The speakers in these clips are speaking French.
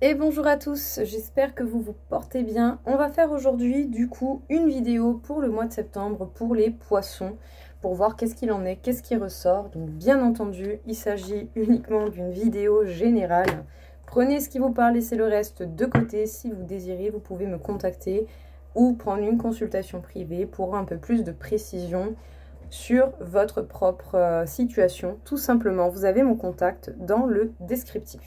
Et bonjour à tous, j'espère que vous vous portez bien. On va faire aujourd'hui du coup une vidéo pour le mois de septembre pour les poissons, pour voir qu'est-ce qu'il en est, qu'est-ce qui ressort. Donc bien entendu, il s'agit uniquement d'une vidéo générale. Prenez ce qui vous parle, laissez le reste de côté. Si vous désirez, vous pouvez me contacter ou prendre une consultation privée pour un peu plus de précision sur votre propre situation. Tout simplement, vous avez mon contact dans le descriptif.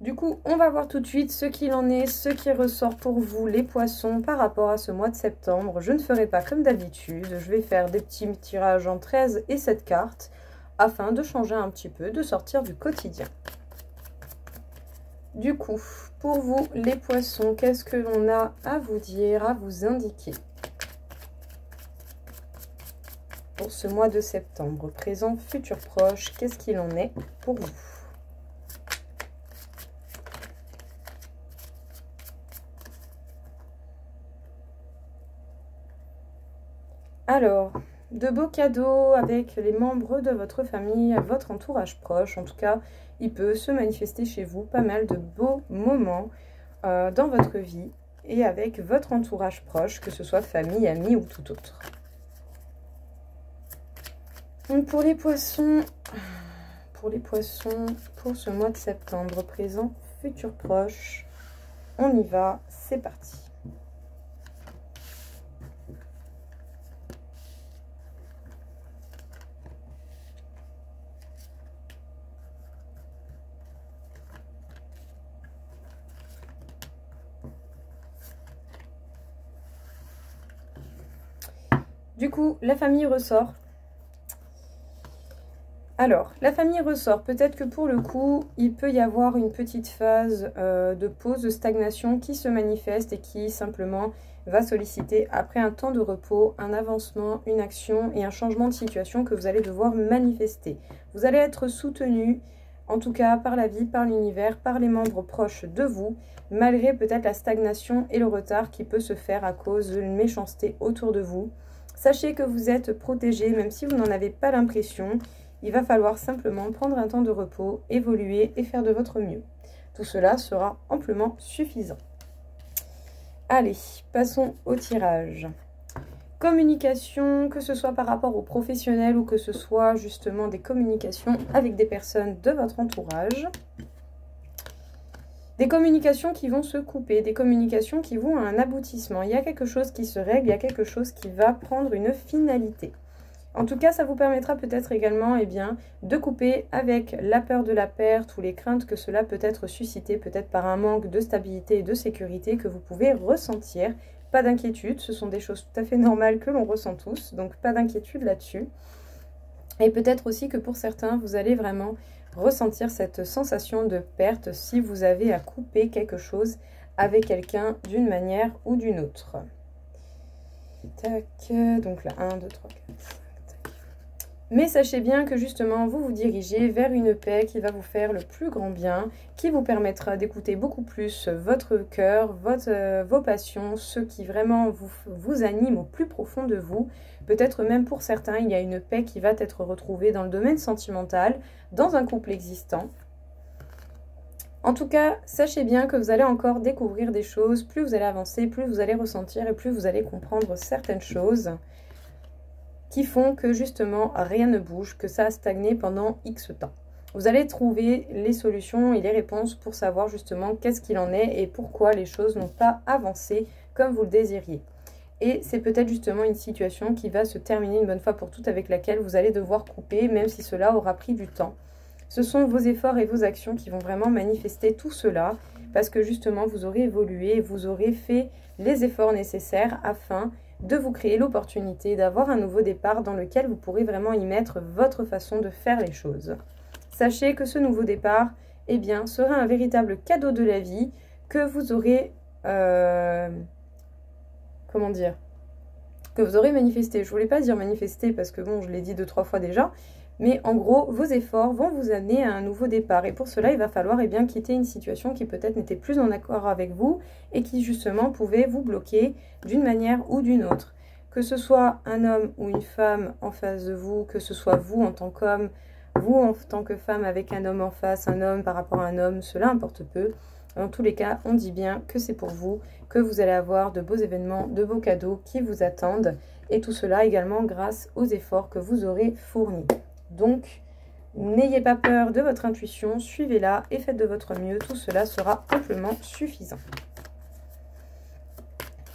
Du coup, on va voir tout de suite ce qu'il en est, ce qui ressort pour vous, les poissons, par rapport à ce mois de septembre. Je ne ferai pas comme d'habitude, je vais faire des petits tirages en 13 et 7 cartes, afin de changer un petit peu, de sortir du quotidien. Du coup, pour vous, les poissons, qu'est-ce que l'on a à vous dire, à vous indiquer pour ce mois de septembre, présent, futur, proche, qu'est-ce qu'il en est pour vous? Alors, de beaux cadeaux avec les membres de votre famille, votre entourage proche. En tout cas, il peut se manifester chez vous pas mal de beaux moments dans votre vie et avec votre entourage proche, que ce soit famille, amis ou tout autre. Donc pour les poissons, pour ce mois de septembre, présent, futur, proche, on y va, c'est parti. Du coup, la famille ressort. Alors, la famille ressort. Peut-être que pour le coup, il peut y avoir une petite phase de pause, de stagnation qui se manifeste et qui simplement va solliciter, après un temps de repos, un avancement, une action et un changement de situation que vous allez devoir manifester. Vous allez être soutenu, en tout cas par la vie, par l'univers, par les membres proches de vous, malgré peut-être la stagnation et le retard qui peut se faire à cause d'une méchanceté autour de vous. Sachez que vous êtes protégé, même si vous n'en avez pas l'impression. Il va falloir simplement prendre un temps de repos, évoluer et faire de votre mieux. Tout cela sera amplement suffisant. Allez, passons au tirage. Communication, que ce soit par rapport aux professionnels ou que ce soit justement des communications avec des personnes de votre entourage. Des communications qui vont se couper, des communications qui vont à un aboutissement. Il y a quelque chose qui se règle, il y a quelque chose qui va prendre une finalité. En tout cas, ça vous permettra peut-être également de couper avec la peur de la perte ou les craintes que cela peut être suscité, peut-être par un manque de stabilité et de sécurité que vous pouvez ressentir. Pas d'inquiétude, ce sont des choses tout à fait normales que l'on ressent tous, donc pas d'inquiétude là-dessus. Et peut-être aussi que pour certains, vous allez vraiment ressentir cette sensation de perte si vous avez à couper quelque chose avec quelqu'un d'une manière ou d'une autre. Tac, donc là, 1, 2, 3, 4, 5. Mais sachez bien que justement, vous vous dirigez vers une paix qui va vous faire le plus grand bien, qui vous permettra d'écouter beaucoup plus votre cœur, vos passions, ce qui vraiment vous anime au plus profond de vous. Peut-être même pour certains, il y a une paix qui va être retrouvée dans le domaine sentimental, dans un couple existant. En tout cas, sachez bien que vous allez encore découvrir des choses. Plus vous allez avancer, plus vous allez ressentir et plus vous allez comprendre certaines choses qui font que justement rien ne bouge, que ça a stagné pendant X temps. Vous allez trouver les solutions et les réponses pour savoir justement qu'est-ce qu'il en est et pourquoi les choses n'ont pas avancé comme vous le désiriez. Et c'est peut-être justement une situation qui va se terminer une bonne fois pour toutes avec laquelle vous allez devoir couper, même si cela aura pris du temps. Ce sont vos efforts et vos actions qui vont vraiment manifester tout cela, parce que justement vous aurez évolué, vous aurez fait les efforts nécessaires afin de vous créer l'opportunité d'avoir un nouveau départ dans lequel vous pourrez vraiment y mettre votre façon de faire les choses. Sachez que ce nouveau départ, sera un véritable cadeau de la vie que vous aurez, que vous aurez manifesté. Je voulais pas dire manifesté parce que bon, je l'ai dit 2-3 fois déjà, mais en gros, vos efforts vont vous amener à un nouveau départ. Et pour cela, il va falloir quitter une situation qui peut-être n'était plus en accord avec vous et qui justement pouvait vous bloquer d'une manière ou d'une autre. Que ce soit un homme ou une femme en face de vous, que ce soit vous en tant qu'homme, vous en tant que femme avec un homme en face, un homme par rapport à un homme, cela importe peu. Dans tous les cas, on dit bien que c'est pour vous, que vous allez avoir de beaux événements, de beaux cadeaux qui vous attendent. Et tout cela également grâce aux efforts que vous aurez fournis. Donc, n'ayez pas peur de votre intuition, suivez-la et faites de votre mieux. Tout cela sera amplement suffisant.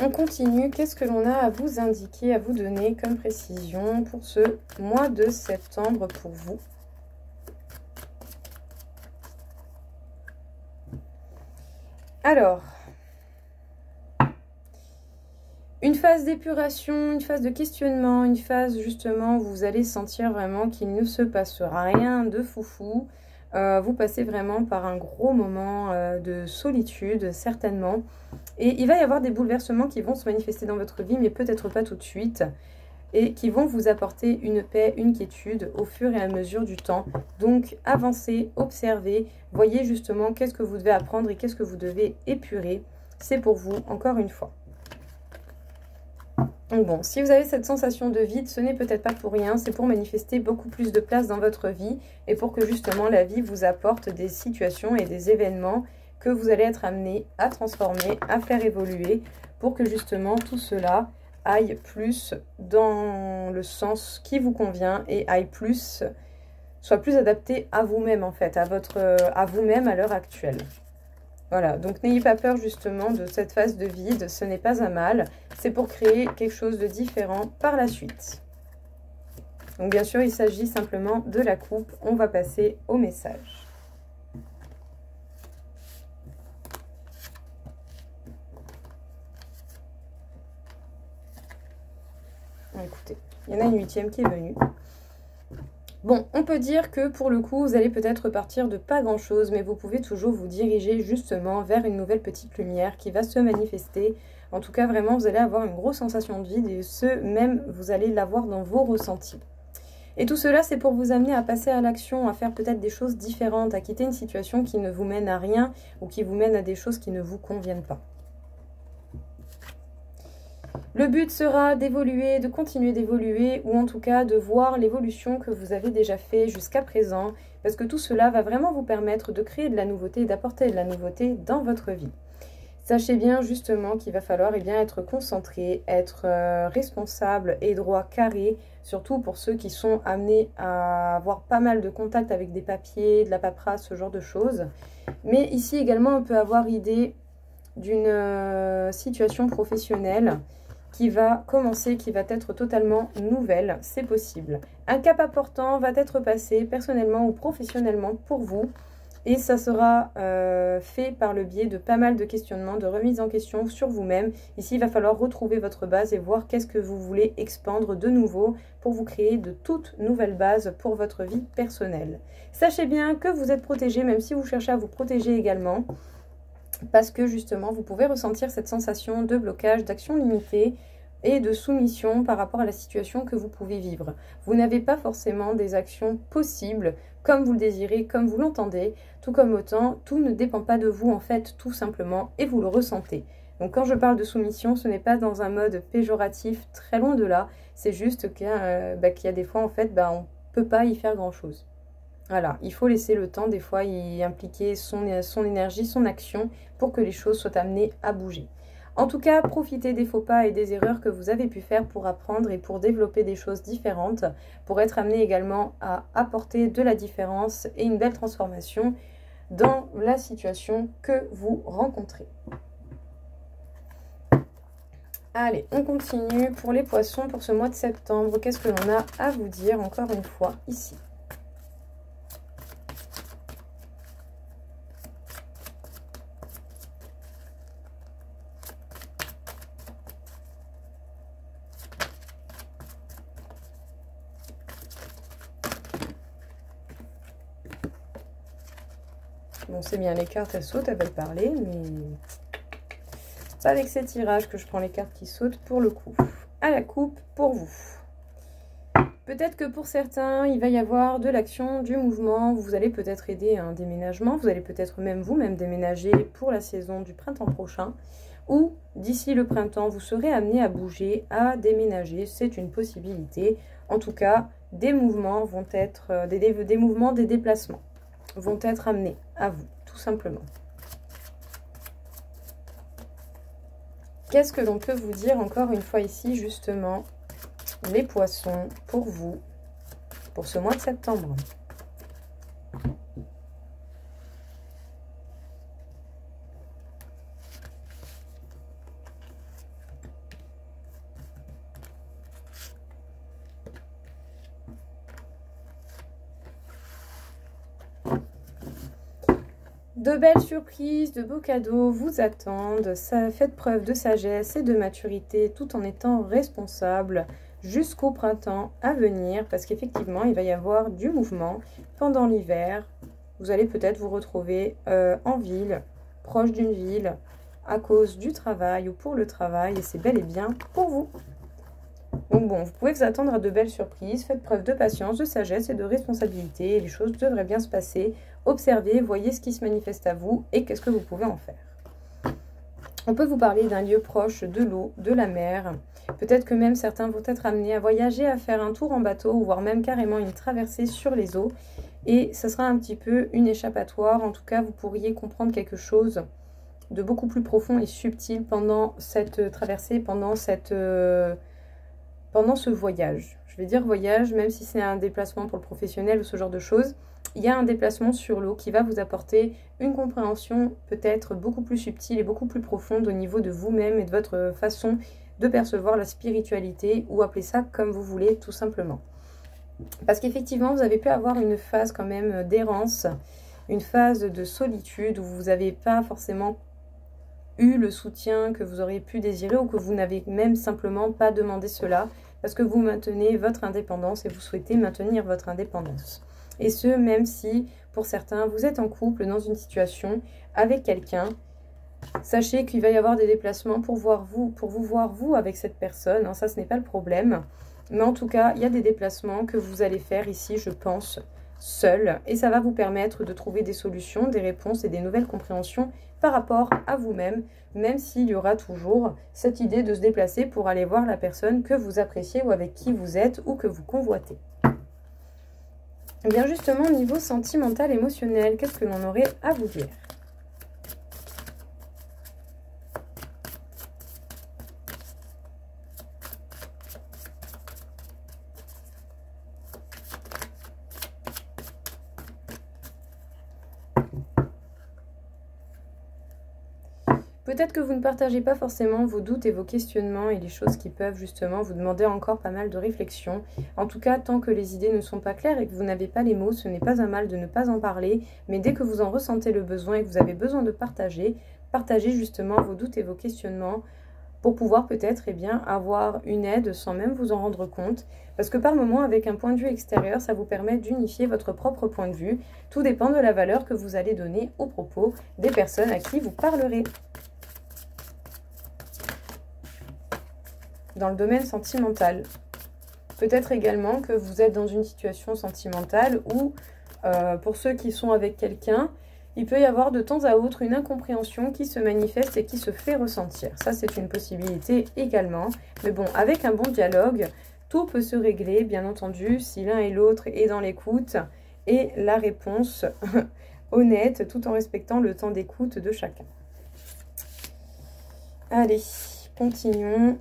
On continue. Qu'est-ce que l'on a à vous indiquer, à vous donner comme précision pour ce mois de septembre pour vous? Alors, une phase d'épuration, une phase de questionnement, une phase justement où vous allez sentir vraiment qu'il ne se passera rien de foufou. Vous passez vraiment par un gros moment de solitude, certainement. Et il va y avoir des bouleversements qui vont se manifester dans votre vie, mais peut-être pas tout de suite. Et qui vont vous apporter une paix, une quiétude au fur et à mesure du temps. Donc, avancez, observez, voyez justement qu'est-ce que vous devez apprendre et qu'est-ce que vous devez épurer. C'est pour vous, encore une fois. Donc bon, si vous avez cette sensation de vide, ce n'est peut-être pas pour rien, c'est pour manifester beaucoup plus de place dans votre vie et pour que justement la vie vous apporte des situations et des événements que vous allez être amené à transformer, à faire évoluer pour que justement tout cela aille plus dans le sens qui vous convient et aille plus, soit plus adapté à vous-même en fait, à vous-même à l'heure actuelle. Voilà, donc n'ayez pas peur justement de cette phase de vide, ce n'est pas un mal, c'est pour créer quelque chose de différent par la suite. Donc bien sûr, il s'agit simplement de la coupe, on va passer au message. Écoutez, il y en a une 8e qui est venue. Bon, on peut dire que pour le coup, vous allez peut-être partir de pas grand-chose, mais vous pouvez toujours vous diriger justement vers une nouvelle petite lumière qui va se manifester. En tout cas, vraiment, vous allez avoir une grosse sensation de vide et ce, même, vous allez l'avoir dans vos ressentis. Et tout cela, c'est pour vous amener à passer à l'action, à faire peut-être des choses différentes, à quitter une situation qui ne vous mène à rien ou qui vous mène à des choses qui ne vous conviennent pas. Le but sera d'évoluer, de continuer d'évoluer ou en tout cas de voir l'évolution que vous avez déjà fait jusqu'à présent parce que tout cela va vraiment vous permettre de créer de la nouveauté et d'apporter de la nouveauté dans votre vie. Sachez bien justement qu'il va falloir être concentré, être responsable et droit carré, surtout pour ceux qui sont amenés à avoir pas mal de contacts avec des papiers, de la paperasse, ce genre de choses. Mais ici également on peut avoir idée d'une situation professionnelle qui va commencer, qui va être totalement nouvelle, c'est possible. Un cap important va être passé personnellement ou professionnellement pour vous et ça sera fait par le biais de pas mal de questionnements, de remise en question sur vous-même. Ici, il va falloir retrouver votre base et voir qu'est-ce que vous voulez expandre de nouveau pour vous créer de toutes nouvelles bases pour votre vie personnelle. Sachez bien que vous êtes protégé, même si vous cherchez à vous protéger également, parce que justement vous pouvez ressentir cette sensation de blocage, d'action limitée et de soumission par rapport à la situation que vous pouvez vivre. Vous n'avez pas forcément des actions possibles comme vous le désirez, comme vous l'entendez, tout comme autant, tout ne dépend pas de vous en fait, tout simplement, et vous le ressentez. Donc quand je parle de soumission, ce n'est pas dans un mode péjoratif, très loin de là, c'est juste qu'il y a des fois en fait, on ne peut pas y faire grand chose. Voilà, il faut laisser le temps, des fois, y impliquer son énergie, son action, pour que les choses soient amenées à bouger. En tout cas, profitez des faux pas et des erreurs que vous avez pu faire pour apprendre et pour développer des choses différentes, pour être amené également à apporter de la différence et une belle transformation dans la situation que vous rencontrez. Allez, on continue pour les poissons pour ce mois de septembre. Qu'est-ce que l'on a à vous dire encore une fois ici ? Bon, c'est bien, les cartes, elles sautent, elles veulent parler, mais pas avec ces tirages que je prends les cartes qui sautent pour le coup. À la coupe, pour vous. Peut-être que pour certains, il va y avoir de l'action, du mouvement. Vous allez peut-être aider à un déménagement. Vous allez peut-être même vous-même déménager pour la saison du printemps prochain. Ou d'ici le printemps, vous serez amené à bouger, à déménager. C'est une possibilité. En tout cas, des mouvements vont être, des mouvements, des déplacements vont être amenés à vous, tout simplement. Qu'est-ce que l'on peut vous dire encore une fois ici, justement, les poissons, pour vous, pour ce mois de septembre? De belles surprises, de beaux cadeaux vous attendent. Ça, faites preuve de sagesse et de maturité tout en étant responsable jusqu'au printemps à venir. Parce qu'effectivement, il va y avoir du mouvement pendant l'hiver. Vous allez peut-être vous retrouver en ville, proche d'une ville, à cause du travail ou pour le travail. Et c'est bel et bien pour vous. Donc bon, vous pouvez vous attendre à de belles surprises. Faites preuve de patience, de sagesse et de responsabilité. Et les choses devraient bien se passer. Observez, voyez ce qui se manifeste à vous et qu'est-ce que vous pouvez en faire. On peut vous parler d'un lieu proche de l'eau, de la mer. Peut-être que même certains vont être amenés à voyager, à faire un tour en bateau, voire même carrément une traversée sur les eaux. Et ce sera un petit peu une échappatoire. En tout cas, vous pourriez comprendre quelque chose de beaucoup plus profond et subtil pendant cette traversée, pendant ce voyage. Je vais dire voyage, même si c'est un déplacement pour le professionnel ou ce genre de choses. Il y a un déplacement sur l'eau qui va vous apporter une compréhension peut-être beaucoup plus subtile et beaucoup plus profonde au niveau de vous-même et de votre façon de percevoir la spiritualité, ou appelez ça comme vous voulez tout simplement. Parce qu'effectivement, vous avez pu avoir une phase quand même d'errance, une phase de solitude où vous n'avez pas forcément eu le soutien que vous auriez pu désirer, ou que vous n'avez même simplement pas demandé cela, parce que vous maintenez votre indépendance et vous souhaitez maintenir votre indépendance. Et ce, même si, pour certains, vous êtes en couple, dans une situation avec quelqu'un. Sachez qu'il va y avoir des déplacements pour vous voir vous avec cette personne. Hein, ça, ce n'est pas le problème. Mais en tout cas, il y a des déplacements que vous allez faire ici, je pense, seul. Et ça va vous permettre de trouver des solutions, des réponses et des nouvelles compréhensions par rapport à vous-même. Même s'il y aura toujours cette idée de se déplacer pour aller voir la personne que vous appréciez ou avec qui vous êtes ou que vous convoitez. Et bien justement, au niveau sentimental, émotionnel, qu'est-ce que l'on aurait à vous dire? Peut-être que vous ne partagez pas forcément vos doutes et vos questionnements et les choses qui peuvent justement vous demander encore pas mal de réflexion. En tout cas, tant que les idées ne sont pas claires et que vous n'avez pas les mots, ce n'est pas un mal de ne pas en parler. Mais dès que vous en ressentez le besoin et que vous avez besoin de partager, partagez justement vos doutes et vos questionnements pour pouvoir peut-être avoir une aide sans même vous en rendre compte. Parce que par moment, avec un point de vue extérieur, ça vous permet d'unifier votre propre point de vue. Tout dépend de la valeur que vous allez donner aux propos des personnes à qui vous parlerez. Dans le domaine sentimental. Peut-être également que vous êtes dans une situation sentimentale où, pour ceux qui sont avec quelqu'un, il peut y avoir de temps à autre une incompréhension qui se manifeste et qui se fait ressentir. Ça, c'est une possibilité également. Mais bon, avec un bon dialogue, tout peut se régler, bien entendu, si l'un et l'autre est dans l'écoute et la réponse honnête, tout en respectant le temps d'écoute de chacun. Allez, continuons.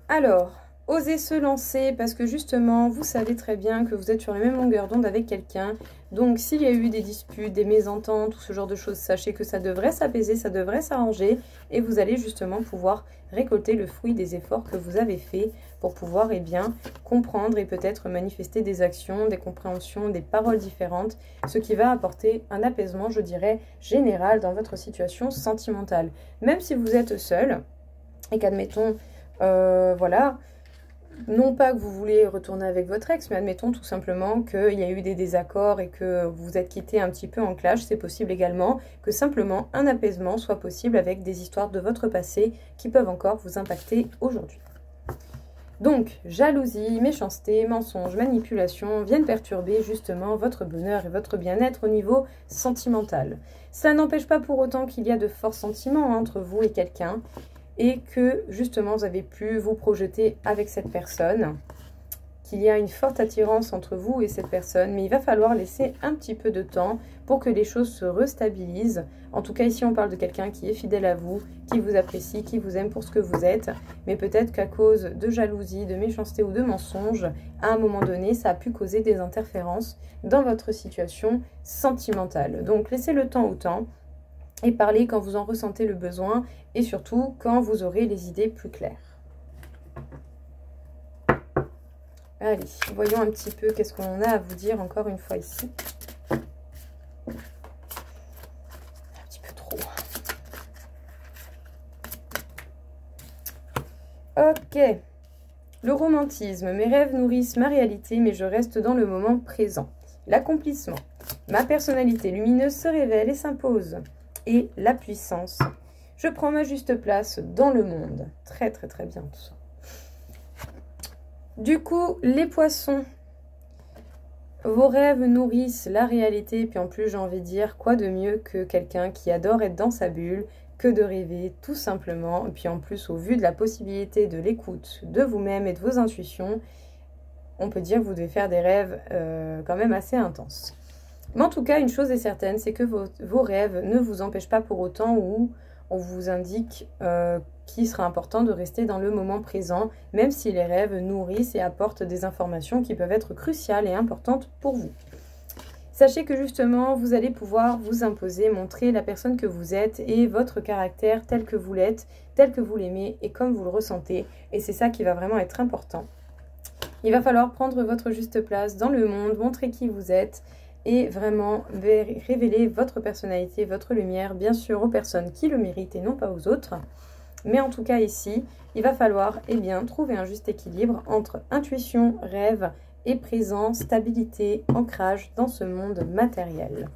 Alors, osez se lancer parce que justement, vous savez très bien que vous êtes sur la même longueur d'onde avec quelqu'un. Donc, s'il y a eu des disputes, des mésententes, tout ce genre de choses, sachez que ça devrait s'apaiser, ça devrait s'arranger. Et vous allez justement pouvoir récolter le fruit des efforts que vous avez faits pour pouvoir comprendre et peut-être manifester des actions, des compréhensions, des paroles différentes. Ce qui va apporter un apaisement, je dirais, général dans votre situation sentimentale. Même si vous êtes seul et qu'admettons... voilà, non pas que vous voulez retourner avec votre ex, mais admettons tout simplement qu'il y a eu des désaccords et que vous vous êtes quittés un petit peu en clash. C'est possible également que simplement un apaisement soit possible avec des histoires de votre passé qui peuvent encore vous impacter aujourd'hui. Donc, jalousie, méchanceté, mensonge, manipulation viennent perturber justement votre bonheur et votre bien-être au niveau sentimental. Ça n'empêche pas pour autant qu'il y a de forts sentiments entre vous et quelqu'un et que justement vous avez pu vous projeter avec cette personne, qu'il y a une forte attirance entre vous et cette personne, mais il va falloir laisser un petit peu de temps pour que les choses se restabilisent. En tout cas, ici, on parle de quelqu'un qui est fidèle à vous, qui vous apprécie, qui vous aime pour ce que vous êtes, mais peut-être qu'à cause de jalousie, de méchanceté ou de mensonge, à un moment donné, ça a pu causer des interférences dans votre situation sentimentale. Donc, laissez le temps au temps et parlez quand vous en ressentez le besoin et surtout quand vous aurez les idées plus claires. Allez, voyons un petit peu qu'est-ce qu'on a à vous dire encore une fois ici. Un petit peu trop. Ok. Le romantisme. Mes rêves nourrissent ma réalité, mais je reste dans le moment présent. L'accomplissement. Ma personnalité lumineuse se révèle et s'impose. Et la puissance. Je prends ma juste place dans le monde. Très, très, très bien tout ça. Du coup, les poissons, vos rêves nourrissent la réalité. Puis en plus, j'ai envie de dire, quoi de mieux que quelqu'un qui adore être dans sa bulle, que de rêver tout simplement. Et puis en plus, au vu de la possibilité de l'écoute de vous-même et de vos intuitions, on peut dire que vous devez faire des rêves quand même assez intenses. Mais en tout cas, une chose est certaine, c'est que vos rêves ne vous empêchent pas pour autant ou on vous indique qu'il sera important de rester dans le moment présent, même si les rêves nourrissent et apportent des informations qui peuvent être cruciales et importantes pour vous. Sachez que justement, vous allez pouvoir vous imposer, montrer la personne que vous êtes et votre caractère tel que vous l'êtes, tel que vous l'aimez et comme vous le ressentez. Et c'est ça qui va vraiment être important. Il va falloir prendre votre juste place dans le monde, montrer qui vous êtes et vraiment révéler votre personnalité, votre lumière, bien sûr aux personnes qui le méritent et non pas aux autres. Mais en tout cas ici, il va falloir trouver un juste équilibre entre intuition, rêve et présent, stabilité, ancrage dans ce monde matériel.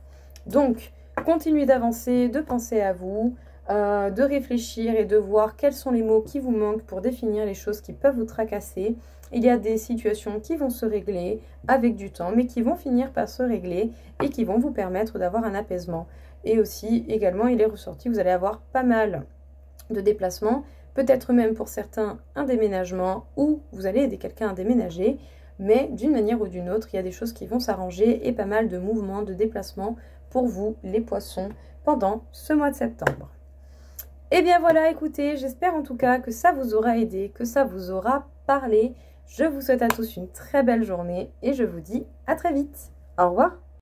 Donc, continuez d'avancer, de penser à vous, de réfléchir et de voir quels sont les mots qui vous manquent pour définir les choses qui peuvent vous tracasser. Il y a des situations qui vont se régler avec du temps, mais qui vont finir par se régler et qui vont vous permettre d'avoir un apaisement. Et aussi, également, il est ressorti, vous allez avoir pas mal de déplacements, peut-être même pour certains un déménagement ou vous allez aider quelqu'un à déménager, mais d'une manière ou d'une autre, il y a des choses qui vont s'arranger et pas mal de mouvements, de déplacements pour vous, les poissons, pendant ce mois de septembre. Et bien voilà, écoutez, j'espère en tout cas que ça vous aura aidé, que ça vous aura parlé. Je vous souhaite à tous une très belle journée et je vous dis à très vite. Au revoir.